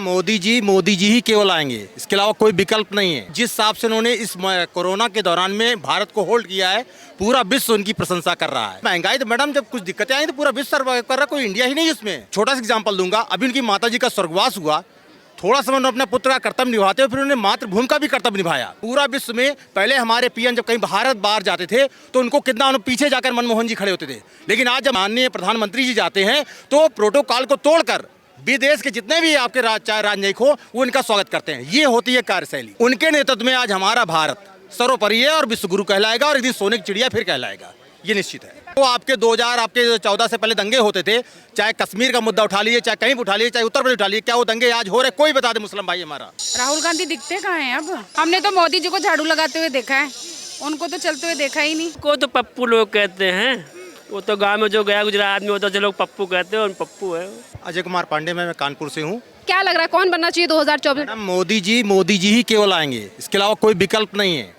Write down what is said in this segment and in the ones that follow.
मोदी जी ही केवल आएंगे, इसके अलावा कोई विकल्प नहीं है। जिस हिसाब से उन्होंने इस कोरोना के दौरान में भारत को होल्ड किया है, पूरा विश्व उनकी प्रशंसा कर रहा है। महंगाई तो मैडम जब कुछ दिक्कतें आई तो पूरा विश्व सर्वाइव कर रहा, कोई इंडिया ही नहीं है इसमें। छोटा सा एग्जांपल दूंगा, अभी उनकी माता जी का स्वर्गवास हुआ, थोड़ा समय उन्होंने अपने पुत्र का कर्तव्य निभाते हुए फिर उन्होंने मातृभूमि का भी कर्तव्य निभाया। पूरा विश्व में पहले हमारे पीएम जब कहीं भारत बाहर जाते थे तो उनको कितना पीछे जाकर मनमोहन जी खड़े होते थे, लेकिन आज जब माननीय प्रधानमंत्री जी जाते हैं तो प्रोटोकॉल को तोड़कर विदेश के जितने भी आपके चाहे राजनयिक हो वो इनका स्वागत करते हैं। ये होती है कार्यशैली। उनके नेतृत्व में आज हमारा भारत सर्वोपरि है और विश्व गुरु कहलाएगा और एक दिन सोने की चिड़िया फिर कहलाएगा, ये निश्चित है। तो आपके 2014 से पहले दंगे होते थे, चाहे कश्मीर का मुद्दा उठा लीजिए, चाहे कहीं भी उठा लीजिए, चाहे उत्तर प्रदेश उठा लीजिए, क्या वो दंगे आज हो रहे कोई बता दे मुस्लिम भाई हमारा। राहुल गांधी दिखते कहाँ हैं अब? हमने तो मोदी जी को झाड़ू लगाते हुए देखा है, उनको तो चलते हुए देखा ही नहीं। को तो पप्पू लोग कहते हैं, वो तो गांव में जो गया गुजरा आदमी होता है लोग पप्पू कहते हैं और पप्पू है। अजय कुमार पांडे, मैं कानपुर से हूँ। क्या लग रहा है कौन बनना चाहिए 2024? मोदी जी ही केवल आएंगे, इसके अलावा कोई विकल्प नहीं है।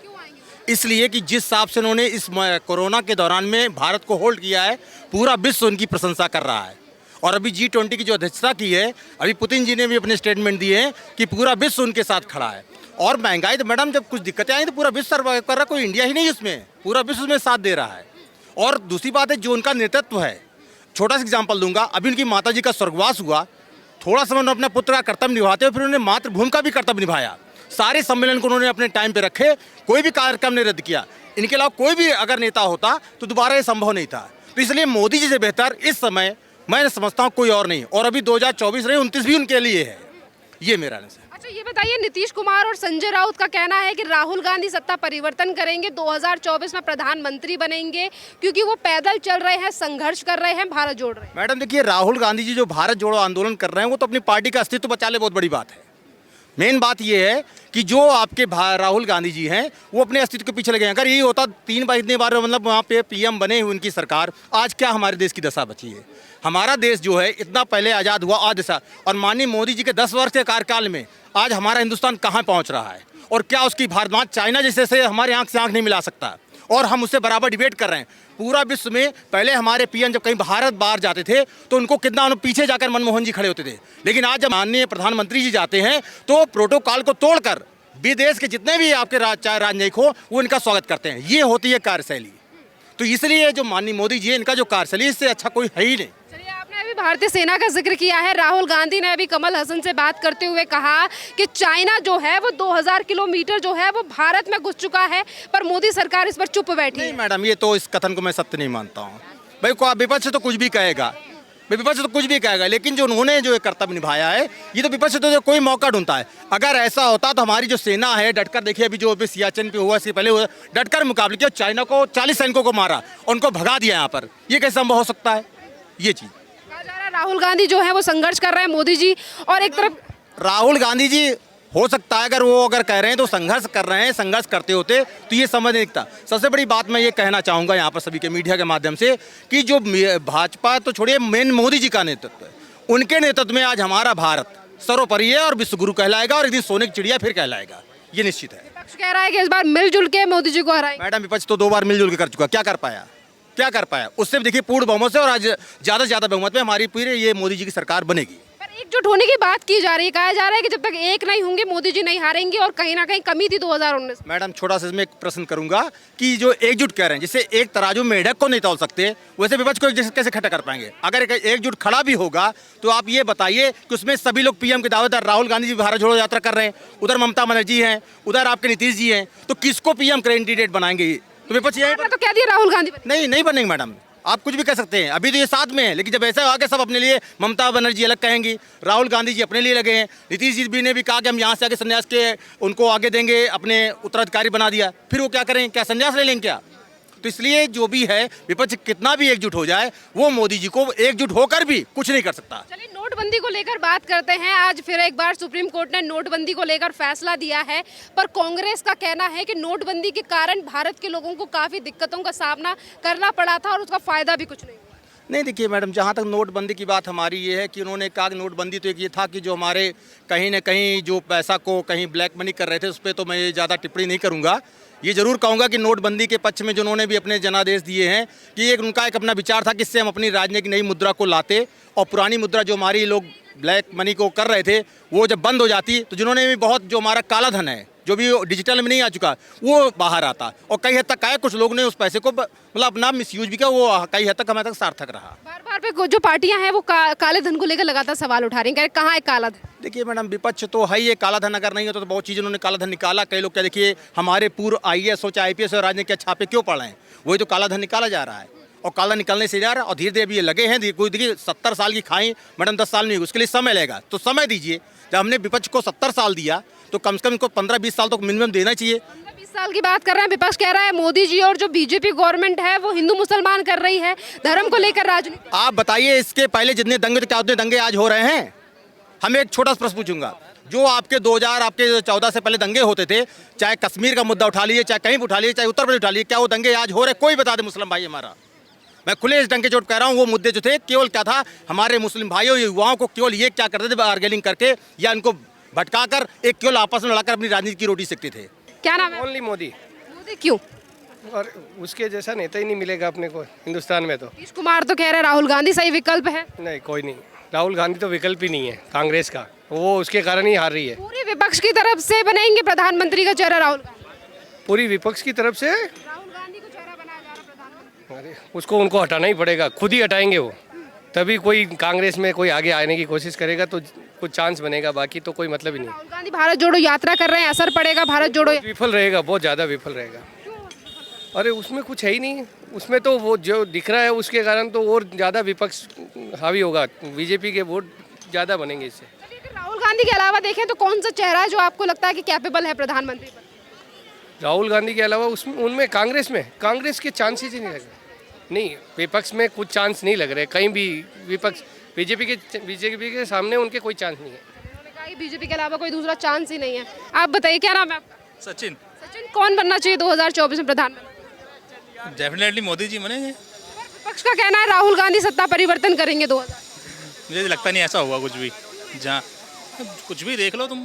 इसलिए कि जिस हिसाब से उन्होंने इस कोरोना के दौरान में भारत को होल्ड किया है, पूरा विश्व उनकी प्रशंसा कर रहा है। और अभी G20 की जो अध्यक्षता की है, अभी पुतिन जी ने भी अपने स्टेटमेंट दिए हैं कि पूरा विश्व उनके साथ खड़ा है। और महंगाई तो मैडम जब कुछ दिक्कतें आई तो पूरा विश्व सर्वाइव कर रहा, कोई इंडिया ही नहीं है इसमें, पूरा विश्व में साथ दे रहा है। और दूसरी बात है जो उनका नेतृत्व है, छोटा सा एग्जाम्पल दूंगा, अभी उनकी माता जी का स्वर्गवास हुआ, थोड़ा समय उन्होंने अपने पुत्र का कर्तव्य निभाते हुए फिर उन्होंने मातृभूमि का भी कर्तव्य निभाया। सारे सम्मेलन को उन्होंने अपने टाइम पे रखे, कोई भी कार्यक्रम ने रद्द किया। इनके अलावा कोई भी अगर नेता होता तो दोबारा ये संभव नहीं था। तो इसलिए मोदी जी से बेहतर इस समय मैं समझता हूँ कोई और नहीं। और अभी 2024 नहीं 29 भी उनके लिए है, ये मेरा आंसर। अच्छा ये बताइए, नीतीश कुमार और संजय राउत का कहना है कि राहुल गांधी सत्ता परिवर्तन करेंगे, 2024 में प्रधानमंत्री बनेंगे, क्योंकि वो पैदल चल रहे हैं, संघर्ष कर रहे हैं, भारत जोड़ रहे हैं। मैडम देखिए, राहुल गांधी जी जो भारत जोड़ो आंदोलन कर रहे हैं वो तो अपनी पार्टी का अस्तित्व बचा ले, बहुत बड़ी बात है। मेन बात ये है कि जो आपके राहुल गांधी जी हैं वो अपने अस्तित्व के पीछे लगे हैं। अगर यही होता 3 बार इतनी बार मतलब वहाँ पे पीएम बने हुए उनकी सरकार, आज क्या हमारे देश की दशा बची है। हमारा देश जो है इतना पहले आज़ाद हुआ आज दशा, और माननीय मोदी जी के 10 वर्ष के कार्यकाल में आज हमारा हिंदुस्तान कहाँ पहुँच रहा है। और क्या उसकी भारत चाइना जैसे से हमारे आँख से आँख नहीं मिला सकता, और हम उससे बराबर डिबेट कर रहे हैं। पूरा विश्व में पहले हमारे पीएम जब कहीं भारत बाहर जाते थे तो उनको कितना पीछे जाकर मनमोहन जी खड़े होते थे, लेकिन आज जब माननीय प्रधानमंत्री जी जाते हैं तो प्रोटोकॉल को तोड़कर विदेश के जितने भी आपके चाहे राजनयिक हो वो इनका स्वागत करते हैं। ये होती है कार्यशैली। तो इसलिए जो माननीय मोदी जी है, इनका जो कार्यशैली, इससे अच्छा कोई है ही नहीं। अभी भारतीय सेना का जिक्र किया है, राहुल गांधी ने अभी कमल हसन से बात करते हुए कहा कि चाइना जो है वो 2000 किलोमीटर जो है वो भारत में घुस चुका है, पर मोदी सरकार इस पर चुप बैठी है। नहीं मैडम, ये तो इस कथन को मैं सत्य नहीं मानता हूँ। भाई विपक्ष तो कुछ भी कहेगा, लेकिन जो उन्होंने जो कर्तव्य निभाया है, ये तो विपक्ष तो कोई मौका ढूंढता है। अगर ऐसा होता तो हमारी जो सेना है डटकर, देखिए अभी जो सियाचिन पे हुआ, इससे पहले हुआ, डटकर मुकाबले किया, चाइना को 40 सैनिकों को मारा, उनको भगा दिया यहाँ पर। ये कैसे संभव हो सकता है? ये चीज़ राहुल गांधी जो है वो संघर्ष कर रहे हैं, मोदी जी, और एक तरफ राहुल गांधी जी हो सकता है अगर कह रहे हैं तो संघर्ष कर रहे हैं, संघर्ष करते होते तो ये समझ नहीं दिखता। सबसे बड़ी बात मैं ये कहना चाहूँगा यहाँ पर सभी के मीडिया के माध्यम से कि जो भाजपा तो छोड़िए, मेन मोदी जी का नेतृत्व है, उनके नेतृत्व में आज हमारा भारत सर्वोपरि है और विश्व गुरु कहलाएगा और एक दिन सोने की चिड़िया फिर कहलाएगा, ये निश्चित है। विपक्ष कह रहा है कि इस बार मिलजुल के मोदी जी को हराएंगे। मैडम विपक्ष तो 2 बार मिलजुल के कर चुका, क्या कर पाया? उससे देखिए पूर्ण बहुमत से, और आज ज़्यादा से ज़्यादा बहुमत में हमारी पूरी ये मोदी जी की सरकार बनेगी। पर एकजुट होने की बात की जा रही है, कहा जा रहा है कि जब तक एक नहीं होंगे मोदी जी नहीं हारेंगे, और कहीं ना कहीं कमी थी 2019। मैडम छोटा सा इसमें एक प्रश्न करूंगा कि जो एकजुट कह रहे हैं, जिससे एक तराजू मेढक को नहीं तौल सकते, वैसे विपक्ष को कैसे खड़ा कर पाएंगे? अगर एकजुट खड़ा भी होगा तो आप ये बताइए कि उसमें सभी लोग पीएम के दावेदार, राहुल गांधी जी भारत जोड़ो यात्रा कर रहे हैं, उधर ममता बनर्जी हैं, उधर आपके नीतीश जी हैं, तो किसको पीएम कैंडिडेट बनाएंगे? तो विपक्ष यही तो कह दिया राहुल गांधी नहीं बनेंगे। मैडम आप कुछ भी कह सकते हैं, अभी तो ये साथ में है, लेकिन जब ऐसा आगे सब अपने लिए, ममता बनर्जी अलग कहेंगी, राहुल गांधी जी अपने लिए लगे हैं, नीतीश जी भी ने भी कहा कि हम यहाँ से आगे संन्यास के उनको आगे देंगे, अपने उत्तराधिकारी बना दिया, फिर वो क्या करेंगे? क्या संन्यास ले लेंगे क्या? तो इसलिए जो भी है, विपक्ष कितना भी एकजुट हो जाए, वो मोदी जी को एकजुट होकर भी कुछ नहीं कर सकता। चलिए नोटबंदी को लेकर बात करते हैं। आज फिर एक बार सुप्रीम कोर्ट ने नोटबंदी को लेकर फैसला दिया है, पर कांग्रेस का कहना है कि नोटबंदी के कारण भारत के लोगों को काफी दिक्कतों का सामना करना पड़ा था और उसका फायदा भी कुछ नहीं हुआ। नहीं देखिए मैडम, जहाँ तक नोटबंदी की बात हमारी ये है कि उन्होंने कहा कि नोटबंदी तो एक ये था कि जो हमारे कहीं ना कहीं जो पैसा को कहीं ब्लैक मनी कर रहे थे, उस पर तो मैं ज़्यादा टिप्पणी नहीं करूँगा। ये जरूर कहूँगा कि नोटबंदी के पक्ष में जो उन्होंने भी अपने जनादेश दिए हैं कि उनका एक अपना विचार था कि इससे हम अपनी राजनीतिक नई मुद्रा को लाते और पुरानी मुद्रा जो हमारी लोग ब्लैक मनी को कर रहे थे, वो जब बंद हो जाती तो जिन्होंने भी बहुत, जो हमारा काला धन है जो भी डिजिटल में नहीं आ चुका वो बाहर आता, और कई हद तक आया, कुछ लोग ने उस पैसे को मतलब अपना मिसयूज भी किया, वो कई हद तक हमारे तक सार्थक रहा। बार बार पे जो पार्टियां हैं वो काले धन को लेकर लगातार सवाल उठा रही हैं, कहाँ है काला धन? देखिए मैडम, विपक्ष तो है ये, काला धन अगर नहीं होता तो बहुत चीज़ उन्होंने काला धन निकाला। कई लोग क्या, देखिए हमारे पूर्व IAS हो चाहे IPS और राजनीति क्या छापे क्यों पड़ रहे हैं, वही तो काला धन निकाला जा रहा है, और काला निकलने से जा रहा है, और धीरे धीरे अभी ये लगे हैं। कोई देखिए 70 साल की खाई मैडम 10 साल नहीं होगी, उसके लिए समय लगेगा, तो समय दीजिए। जब हमने विपक्ष को 70 साल दिया तो कम से कम इनको 15-20 साल तो मिनिमम देना चाहिए। 20 साल की बात कर रहे हैं, विपक्ष कह रहा है मोदी जी और जो बीजेपी गवर्नमेंट है वो हिंदू मुसलमान कर रही है, धर्म को लेकर राजनीति। आप बताइए, इसके पहले जितने दंगे थे क्या उतने दंगे आज हो रहे हैं? हम एक छोटा सा प्रश्न पूछूंगा, जो आपके 2014 से पहले दंगे होते थे, चाहे कश्मीर का मुद्दा उठा लीजिए, चाहे कहीं भी उठा लीजिए, चाहे उत्तर प्रदेश उठा लीजिए, क्या वो दंगे आज हो रहे? कोई बता दे मुस्लिम भाई हमारा। मैं खुले इस डंके चोट कह रहा हूँ, वो मुद्दे जो थे केवल क्या था, हमारे मुस्लिम भाइयों युवाओं को केवल ये क्या करते थे, बार्गेनिंग करके या इनको भटका कर एक केवल आपस में लड़ाकर अपनी राजनीति की रोटी सेकते थे। क्या नाम है? ओनली मोदी। मोदी क्यों? और उसके जैसा नेता ही नहीं मिलेगा अपने को हिंदुस्तान में। तो नीतीश कुमार तो कह रहे हैं राहुल गांधी सही विकल्प है। नहीं, कोई नहीं, राहुल गांधी तो विकल्प ही नहीं है कांग्रेस का, वो उसके कारण ही हार रही है। पूरे विपक्ष की तरफ से बनेंगे प्रधानमंत्री का चेहरा राहुल गांधी। पूरी विपक्ष की तरफ से राहुल गांधी को चेहरा बनाया जा रहा है प्रधानमंत्री। अरे उसको उनको हटाना ही पड़ेगा, खुद ही हटाएंगे वो, तभी कोई कांग्रेस में कोई आगे आने की कोशिश करेगा तो कुछ चांस बनेगा, बाकी तो कोई मतलब ही नहीं। राहुल गांधी भारत जोड़ो यात्रा कर रहे हैं, असर पड़ेगा भारत जोड़ो? विफल रहेगा, बहुत ज़्यादा विफल रहेगा। अरे उसमें कुछ है ही नहीं, उसमें तो वो जो दिख रहा है उसके कारण तो और ज़्यादा विपक्ष हावी होगा, बीजेपी के वोट ज़्यादा बनेंगे इससे। राहुल गांधी के अलावा देखें तो कौन सा चेहरा है जो आपको लगता है कि कैपेबल है प्रधानमंत्री पर? राहुल गांधी के अलावा उसमें उनमें कांग्रेस के चांसेस ही नहीं लग रहे। नहीं, विपक्ष में कुछ चांस नहीं लग रहे कहीं भी। विपक्ष बीजेपी के सामने उनके कोई चांस नहीं है। उन्होंने कहा कि बीजेपी के अलावा कोई दूसरा चांस ही नहीं है। आप बताइए क्या नाम है आपका? सचिन। सचिन, कौन बनना चाहिए 2024 में प्रधानमंत्री? डेफिनेटली मोदी जी बनेंगे। विपक्ष का कहना है राहुल गांधी सत्ता परिवर्तन करेंगे 2000। मुझे लगता नहीं ऐसा हुआ कुछ भी। जहाँ कुछ भी देख लो तुम,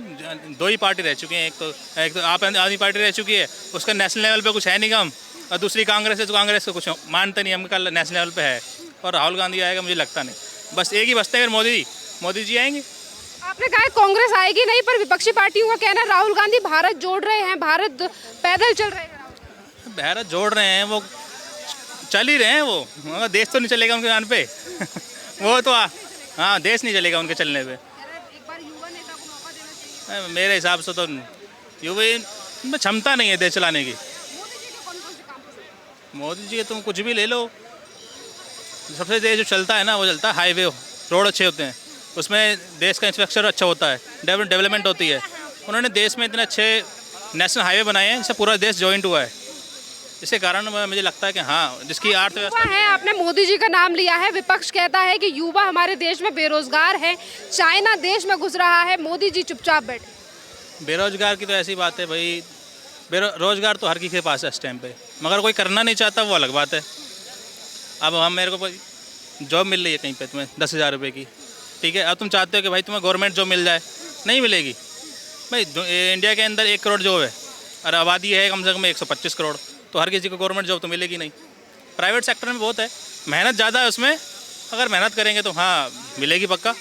दो ही पार्टी रह चुकी हैं, एक तो आप आदमी पार्टी रह चुकी है, उसका नेशनल लेवल पे कुछ है नहीं काम, और दूसरी कांग्रेस है, तो कांग्रेस को कुछ मानते नहीं, हम कल नेशनल लेवल पे है, और राहुल गांधी आएगा मुझे लगता नहीं। बस एक ही बचते हैं, मोदी जी आएंगे। आपने कहा कांग्रेस आएगी नहीं, पर विपक्षी पार्टियों का कहना है राहुल गांधी भारत जोड़ रहे हैं, भारत पैदल चल रहे हैं। भारत जोड़ रहे हैं, वो चल ही रहे हैं, वो मगर देश तो नहीं चलेगा उनके जान पे वो तो हाँ, देश नहीं चलेगा उनके चलने पे। एक बार युवा नेता को मौका देना चाहिए। मेरे हिसाब से तो युवा में क्षमता नहीं है देश चलाने की। मोदी जी तुम कुछ भी ले लो, सबसे तेज जो चलता है ना वो चलता है हाईवे, रोड अच्छे होते हैं, उसमें देश का इंफ्रास्ट्रक्चर अच्छा होता है, डेवलपमेंट होती है। उन्होंने देश में इतने अच्छे नेशनल हाईवे बनाए हैं जिससे पूरा देश जॉइंट हुआ है। इसके कारण मुझे लगता है कि हाँ, जिसकी अर्थव्यवस्था है। आपने मोदी जी का नाम लिया है, विपक्ष कहता है कि युवा हमारे देश में बेरोजगार है, चाइना देश में घुस रहा है, मोदी जी चुपचाप बैठे। बेरोजगार की तो ऐसी बात है भाई, बेरोजगार तो हर किसी के पास है इस टाइम पे, मगर कोई करना नहीं चाहता, वो अलग बात है। अब हम मेरे को जॉब मिल रही है कहीं पे तुम्हें 10,000 रुपये की, ठीक है, अब तुम चाहते हो कि भाई तुम्हें गवर्नमेंट जॉब मिल जाए, नहीं मिलेगी भाई। इंडिया के अंदर 1 करोड़ जॉब है और आबादी है कम से कम 125 करोड़, तो हर किसी को गवर्नमेंट जॉब तो मिलेगी नहीं। प्राइवेट सेक्टर में बहुत है, मेहनत ज़्यादा है उसमें, अगर मेहनत करेंगे तो हाँ मिलेगी पक्का।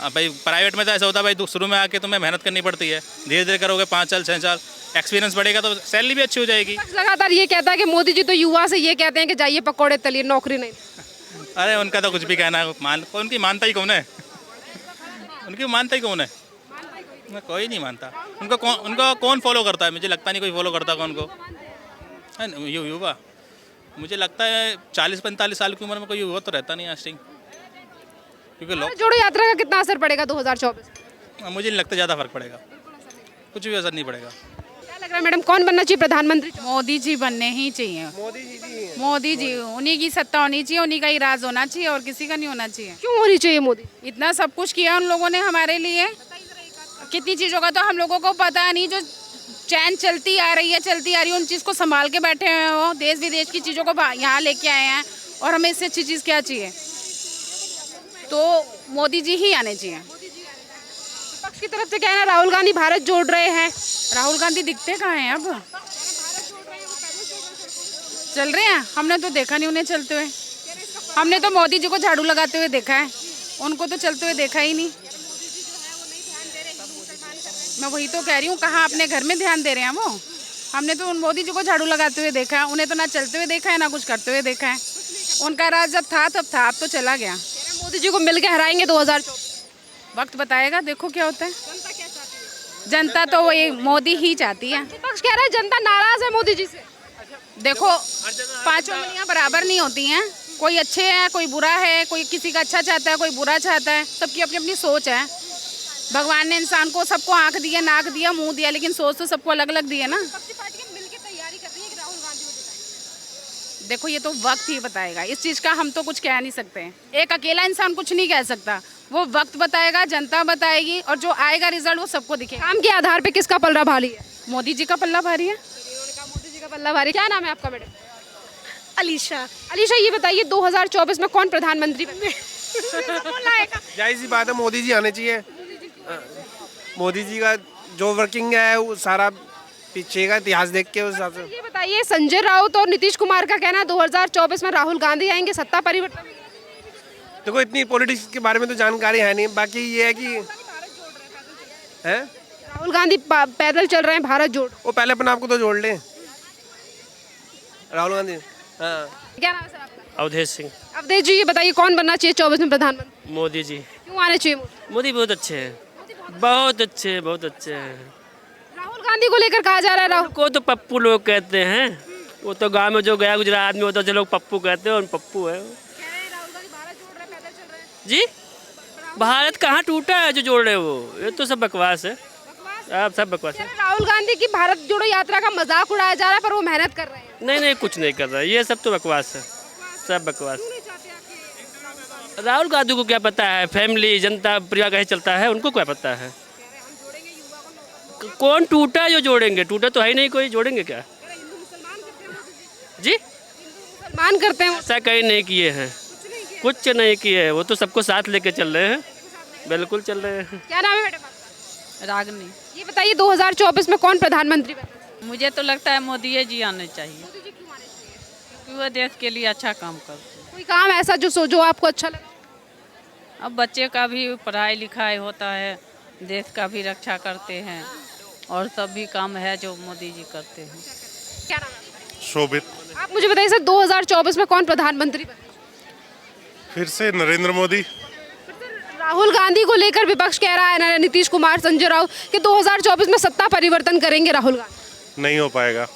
भाई प्राइवेट में तो ऐसा होता है भाई, शुरू में आके तुम्हें मेहनत करनी पड़ती है, धीरे धीरे करोगे 5 साल 6 साल एक्सपीरियंस बढ़ेगा तो सैलरी भी अच्छी हो जाएगी। लगातार ये कहता है कि मोदी जी तो युवा से ये कहते हैं कि जाइए पकौड़े तलिए, नौकरी नहीं। अरे उनका तो कुछ भी कहना है, उनकी मानता ही कौन है? उनकी मानता ही कौन है? कोई नहीं मानता उनका कौन फॉलो करता है? मुझे लगता नहीं कोई फॉलो करता कौन को है। युवा मुझे लगता है 40-45 साल की उम्र में कोई युवा तो रहता नहीं आज, क्योंकि लोग जोड़ो यात्रा का कितना असर पड़ेगा 2024? मुझे नहीं लगता ज़्यादा फर्क पड़ेगा, कुछ भी असर नहीं पड़ेगा। क्या लग रहा है मैडम, कौन बनना चाहिए प्रधानमंत्री? मोदी जी बनने ही चाहिए। मोदी जी उन्हीं की सत्ता होनी चाहिए, उन्हीं का ही राज होना चाहिए, और किसी का नहीं होना चाहिए। क्यों होनी चाहिए मोदी? इतना सब कुछ किया उन लोगों ने हमारे लिए, कितनी चीज़ों का तो हम लोगों को पता नहीं, जो चैन चलती आ रही है उन चीज़ को संभाल के बैठे हुए हो, देश विदेश की चीज़ों को यहाँ लेके आए हैं, और हमें इससे अच्छी चीज़ क्या चाहिए? तो मोदी जी ही आने चाहिए। विपक्ष की तरफ से क्या है ना, राहुल गांधी भारत जोड़ रहे हैं। राहुल गांधी दिखते कहाँ हैं? अब चल रहे हैं, हमने तो देखा नहीं उन्हें चलते हुए, हमने तो मोदी जी को झाड़ू लगाते हुए देखा है। उनको तो चलते हुए देखा ही नहीं। मैं वही तो कह रही हूँ, कहाँ अपने घर में ध्यान दे रहे हैं वो। हमने तो उन मोदी जी को झाड़ू लगाते हुए देखा है, उन्हें तो ना चलते हुए देखा है ना कुछ करते हुए देखा है। उनका राज जब था तब था, अब तो चला गया। मोदी जी को मिलकर हराएंगे 2024। वक्त बताएगा, देखो क्या होता है। जनता तो वही मोदी ही चाहती है। विपक्ष कह रहा है जनता नाराज है मोदी जी से। देखो, पांचों उंगलियां बराबर नहीं होती हैं। कोई अच्छे है, कोई बुरा है, कोई किसी का अच्छा चाहता है, कोई बुरा चाहता है। सबकी अपनी अपनी सोच है। भगवान ने इंसान को सबको आंख दिया, नाक दिया, मुंह दिया, लेकिन सोच तो सबको अलग अलग दी है ना। देखो, ये तो वक्त ही बताएगा। इस चीज़ का हम तो कुछ कह नहीं सकते। एक अकेला इंसान कुछ नहीं कह सकता। वो वक्त बताएगा, जनता बताएगी, और जो आएगा रिजल्ट वो सबको दिखेगा। काम के आधार पे किसका पलड़ा भारी है? मोदी जी का पल्ला भारी है। मोदी जी का पल्ला भारी। क्या नाम है आपका मैडम? अलीशा। अलीशा, ये बताइए 2024 में कौन प्रधानमंत्री बने? जाहिर सी बात है, मोदी जी आने चाहिए। मोदी जी का जो वर्किंग है वो सारा पीछे का इतिहास देख के उस हिसाब से। ये बताइए, संजय राउत और नीतीश कुमार का कहना है 2024 में राहुल गांधी आएंगे, सत्ता परिवर्तन। देखो, इतनी पॉलिटिक्स के बारे में तो जानकारी है नहीं। बाकी ये है कि है राहुल गांधी पैदल चल रहे हैं, भारत जोड़। वो पहले अपने आप को तो जोड़ लें, राहुल गांधी। हाँ, क्या नाम है सर आपका? अवधेश सिंह। अवधेश जी, ये बताइए कौन बनना चाहिए 24 में प्रधानमंत्री? मोदी जी। क्यों आने चाहिए मोदी? मोदी बहुत अच्छे हैं, बहुत अच्छे हैं, बहुत अच्छे हैं। राहुल गांधी को लेकर कहा जा रहा है राहुल को तो पप्पू लोग कहते हैं। वो तो गांव में जो गया गुजरात में, वो तो लोग पप्पू कहते हैं, और पप्पू है जी। भारत कहाँ टूटा है जो जोड़ रहे हैं वो? ये तो सब बकवास है, सब बकवास है। राहुल गांधी की भारत जोड़ो यात्रा का मजाक उड़ाया जा रहा है, पर वो मेहनत कर रहे हैं। नहीं नहीं, कुछ नहीं कर रहा है, ये सब तो बकवास है, सब बकवास। राहुल गांधी को क्या पता है फैमिली जनता परिवार कैसे चलता है, उनको क्या पता है? कौन टूटा है जो जोड़ेंगे? टूटा तो है ही नहीं कोई, जोड़ेंगे क्या जी? मान करते हैं ऐसा कहीं नहीं किए हैं, कुछ नहीं किए। वो तो सबको साथ लेके चल रहे हैं, बिल्कुल चल रहे हैं। क्या नाम है मैडम? रागनी। ये बताइए 2024 में कौन प्रधानमंत्री बने? मुझे तो लगता है मोदी जी आने चाहिए, क्योंकि वो देश के लिए अच्छा काम करते हैं। कोई काम ऐसा जो आपको अच्छा लगा? अब बच्चे का भी पढ़ाई लिखाई होता है, देश का भी रक्षा करते हैं, और सब भी काम है जो मोदी जी करते हैं। क्या नाम है? शोभित। आप मुझे बताइए सर 2024 में कौन प्रधानमंत्री बने? फिर से नरेंद्र मोदी। राहुल गांधी को लेकर विपक्ष कह रहा है, नीतीश कुमार, संजय राउत, कि 2024 में सत्ता परिवर्तन करेंगे राहुल गांधी। नहीं हो पाएगा,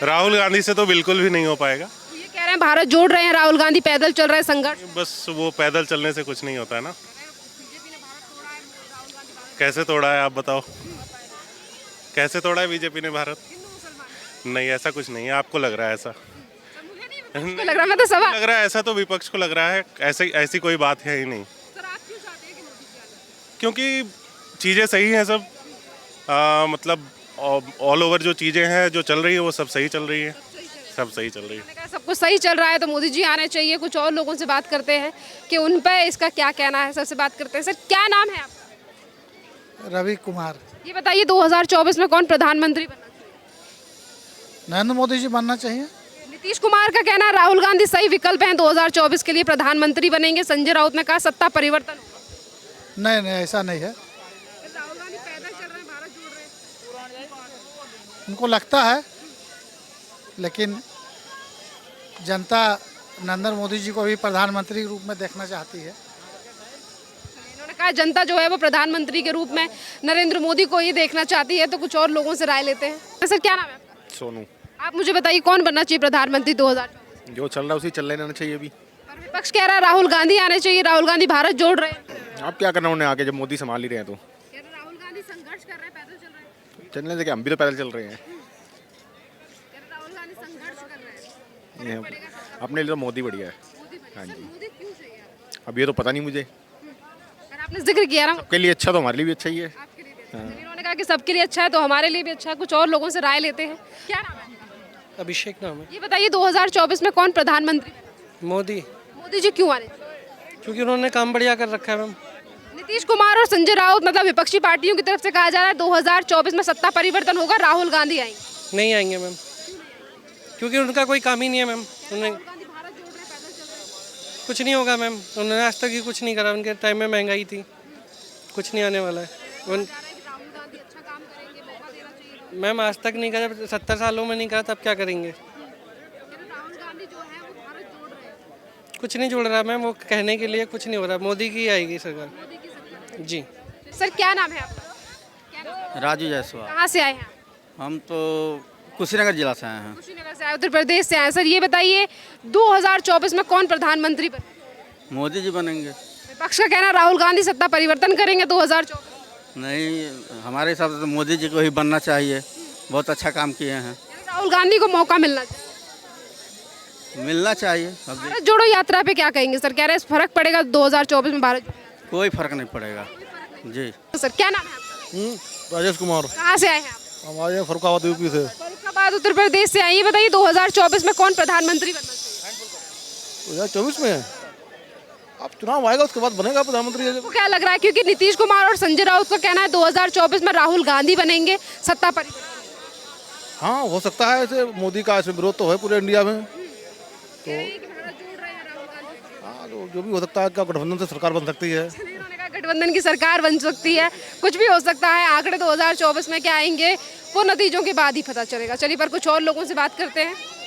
राहुल गांधी से तो बिल्कुल भी नहीं हो पाएगा। ये कह रहे हैं भारत जोड़ रहे हैं, राहुल गांधी पैदल चल रहे हैं, संघर्ष। बस वो पैदल चलने से कुछ नहीं होता है ना। कैसे तोड़ा है आप बताओ, कैसे तोड़ा है बीजेपी ने भारत? नहीं, ऐसा कुछ नहीं है, आपको लग रहा है ऐसा? लग रहा है, मैं तो सवाल लग रहा है ऐसा, तो विपक्ष को लग रहा है ऐसी कोई बात है ही नहीं। क्योंकि चीज़ें सही हैं सब, मतलब ऑल ओवर जो चीज़ें हैं जो चल रही है वो सब सही चल रही है, सब सही चल रही है। सब कुछ सही चल रहा है तो मोदी जी आने चाहिए। कुछ और लोगों से बात करते हैं कि उन पर इसका क्या कहना है। सबसे बात करते हैं। सर, क्या नाम है आपका? रवि कुमार। ये बताइए 2024 में कौन प्रधानमंत्री बनना चाहिए? नरेंद्र मोदी जी बनना चाहिए। नीतीश कुमार का कहना है राहुल गांधी सही विकल्प हैं, 2024 के लिए प्रधानमंत्री बनेंगे। संजय राउत ने कहा सत्ता परिवर्तन होगा। नहीं नहीं, ऐसा नहीं है। राहुल गांधी पैदल चल रहे हैं, भारत जोड़ रहे हैं। उनको लगता है, लेकिन जनता नरेंद्र मोदी जी को भी प्रधानमंत्री के रूप में देखना चाहती है। इन्होंने कहा जनता जो है वो प्रधानमंत्री के रूप में नरेंद्र मोदी को ही देखना चाहती है। तो कुछ और लोगों से राय लेते हैं। सर, क्या नाम है आपका? सोनू। आप मुझे बताइए कौन बनना चाहिए प्रधानमंत्री 2024? जो चल रहा है उसी चल लेना चाहिए अभी। पर विपक्ष कह रहा है राहुल गांधी आने चाहिए, राहुल गांधी भारत जोड़ रहे हैं। आप क्या करना उन्हें आगे, जब मोदी संभाल ही रहे हैं तो। राहुल गांधी संघर्ष कर रहे हैं, पैदल चल रहे हैं। चलने से क्या, हम भी तो पैदल चल रहे हैं। राहुल गांधी संघर्ष कर रहे हैं। अपने लिए तो मोदी बढ़िया है। हाँ जी। मोदी क्यों चाहिए? अब ये तो पता नहीं मुझे, आपने जिक्र किया ना सबके लिए अच्छा तो हमारे लिए भी अच्छा ही है। आपके लिए भी अच्छा। इन्होंने कहा कि सबके लिए अच्छा है तो हमारे लिए भी अच्छा है। कुछ और लोगों से राय लेते हैं। क्या नाम है? अभिषेक नाम है। ये बताइए 2024 में कौन प्रधानमंत्री? मोदी। मोदी जी क्यों आने? क्योंकि उन्होंने काम बढ़िया कर रखा है मैम। नीतीश कुमार और संजय राउत, मतलब विपक्षी पार्टियों की तरफ से कहा जा रहा है 2024 में सत्ता परिवर्तन होगा, राहुल गांधी आएंगे। नहीं आएंगे मैम, क्योंकि उनका कोई काम ही नहीं है मैम। उन्हें कुछ नहीं होगा मैम, उन्होंने आज तक ही कुछ नहीं करा, उनके टाइम में महंगाई थी, कुछ नहीं आने वाला है। मैम आज तक नहीं करा, 70 सालों में नहीं करा, तब क्या करेंगे? कुछ नहीं जोड़ रहा मैम, वो कहने के लिए कुछ नहीं हो रहा। मोदी की आएगी सरकार जी। सर क्या नाम है आपका? राजू जायसवाल। कहाँ से आए हैं? हम तो कुशीनगर जिला से आए हैं। कुशीनगर से आए, उत्तर प्रदेश से आए। सर ये बताइए 2024 में कौन प्रधानमंत्री बने? मोदी जी बनेंगे। विपक्ष का कहना राहुल गांधी सत्ता परिवर्तन करेंगे 2024। नहीं, हमारे हिसाब से तो मोदी जी को ही बनना चाहिए, बहुत अच्छा काम किए हैं। राहुल गांधी को मौका मिलना चाहिए। अब भारत जोड़ो यात्रा पे क्या कहेंगे सर? कह रहे हैं फर्क पड़ेगा 2024 में भारत? कोई फर्क नहीं पड़ेगा जी। सर क्या नाम है आपका? राजेश कुमार। कहाँ से आए हैं आप? हमारे फरुखाबाद यूपी से। फरुखाबाद उत्तर प्रदेश से आए। ये बताइए 2024 में कौन प्रधानमंत्री बनना चाहिए? 2024 में अब चुनाव आएगा, उसके बाद बनेगा प्रधानमंत्री। आपको क्या लग रहा है? क्योंकि नीतीश कुमार और संजय राउत का कहना है 2024 में राहुल गांधी बनेंगे सत्ता परिवर्तन। हाँ हो सकता है, ऐसे मोदी का ऐसे विरोध तो है पूरे इंडिया में, तो हाँ जो भी हो सकता है। क्या गठबंधन से सरकार बन सकती है? उन्होंने कहा गठबंधन की सरकार बन सकती है, कुछ भी हो सकता है। आंकड़े 2024 में क्या आएंगे वो नतीजों के बाद ही पता चलेगा। चलिए पर कुछ और लोगों से बात करते हैं।